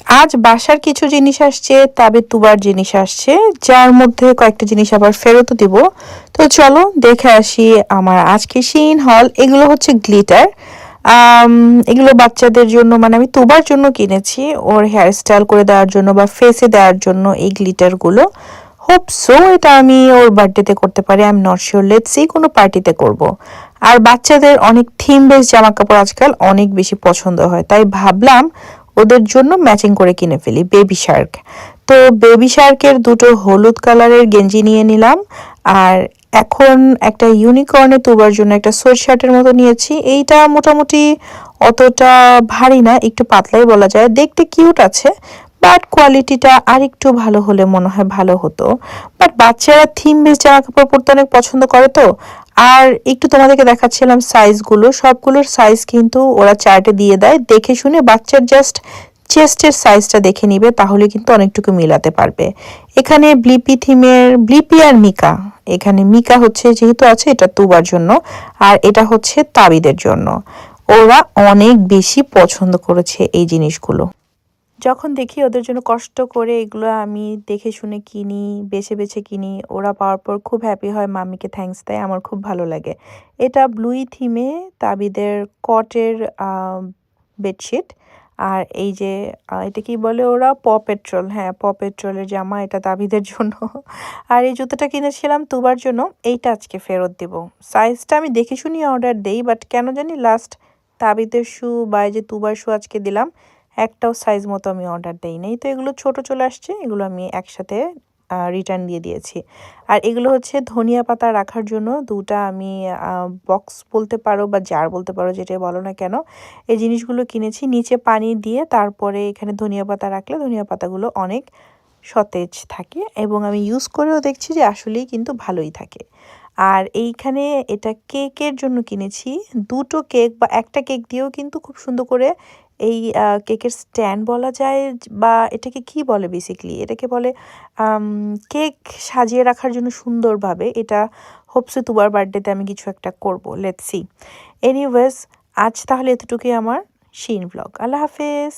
আজ বাসার কিছু জিনিস আসছে, তবে তুবার জিনিস আসছে, যার মধ্যে কয়েকটা জিনিস আবার ফেরতও দিব। তো চলো দেখে আসি আমার আজকে শিন হল। এগুলো হচ্ছে গ্লিটার। আম, এগুলো বাচ্চাদের জন্য, মানে আমি তুবার জন্য কিনেছি, ওর হেয়ার স্টাইল করে দেওয়ার জন্য বা ফেসে দেওয়ার জন্য এই গ্লিটারগুলো। হোপ সো এটা আমি ওর বার্থডেতে করতে পারি, I am not sure, let's see, কোনো পার্টিতে করব। আর বাচ্চাদের অনেক থিম বেস জামা কাপড় আজকাল অনেক বেশি পছন্দ হয়, তাই ভাবলাম ওদের জন্য ম্যাচিং করে কিনে ফেলি বেবি শার্ক। তো বেবি শার্কের দুটো হলুদ কালারের গেঞ্জি নিয়ে নিলাম। আর এখন একটা ইউনিকর্নে তোবার জন্য একটা সোয়েট শার্টের মতো নিয়েছি। এইটা মোটামুটি অতটা ভারী না, একটু পাতলাই বলা যায়, দেখতে কিউট আছে, বাট কোয়ালিটিটা আর একটু ভালো হলে মনে হয় ভালো হতো। বাট বাচ্চারা থিম বেস জামা কাপড় পরতে অনেক পছন্দ করে তো। আর একটু তোমাদেরকে দেখাচ্ছিলাম সাইজগুলো, সবগুলোর সাইজ কিন্তু ওরা চার্টে দিয়ে দেয়, দেখে শুনে বাচ্চার জাস্ট চেস্টের সাইজটা দেখে নিবে, তাহলে কিন্তু অনেকটুকু মিলাতে পারবে। এখানে ব্লিপি থিমের ব্লিপি আর মিকা, এখানে মিকা হচ্ছে যেহেতু আছে এটা তুবার জন্য, আর এটা হচ্ছে তাবিদের জন্য। ওরা অনেক বেশি পছন্দ করেছে এই জিনিসগুলো। যখন দেখি ওদের জন্য কষ্ট করে এগুলো আমি দেখে শুনে কিনি, বেছে বেছে কিনি, ওরা পাওয়ার পর খুব হ্যাপি হয়, মাম্মিকে থ্যাঙ্কস দেয়, আমার খুব ভালো লাগে। এটা ব্লুই থিমে তাবিদের কটের বেডশিট। আর এই যে এটা কি বলে ওরা, পেট্রোল, হ্যাঁ পেট্রোলের জামা, এটা তাবিদের জন্য। আর এই জুতোটা কিনেছিলাম তুবার জন্য, এইটা আজকে ফেরত দিব। সাইজটা আমি দেখে শুনি অর্ডার দেই, বাট কেন জানি লাস্ট তাবিদের শু বা এই যে তুবার শু আজকে দিলাম, একটাও সাইজ মতো আমি অর্ডার দেই নাই। তো এগুলো ছোট চলে আসছে, এগুলো আমি একসাথে রিটার্ন দিয়ে দিয়েছি। আর এগুলো হচ্ছে ধনিয়া পাতা রাখার জন্য দুটা আমি বক্স বলতে পারো বা জার বলতে পারো, যেটা বলো না কেন, এই জিনিসগুলো কিনেছি। নিচে পানি দিয়ে তারপরে এখানে ধনিয়া পাতা রাখলে ধনিয়া পাতাগুলো অনেক সতেজ থাকে, এবং আমি ইউজ করেও দেখছি যে আসলেই কিন্তু ভালোই থাকে। আর এইখানে এটা কেকের জন্য কিনেছি, দুটো কেক বা একটা কেক দিয়েও কিন্তু খুব সুন্দর করে এই কেকের স্ট্যান্ড বলা যায়, বা এটাকে কি বলে, বেসিক্যালি এটাকে বলে কেক সাজিয়ে রাখার জন্য সুন্দরভাবে। এটা হোপসে তোমার বার্থডেতে আমি কিছু একটা করব, লেটস সি। এনিওয়েজ, আজ তাহলে এতটুকুই আমার শিন ব্লগ। আল্লাহ হাফেজ।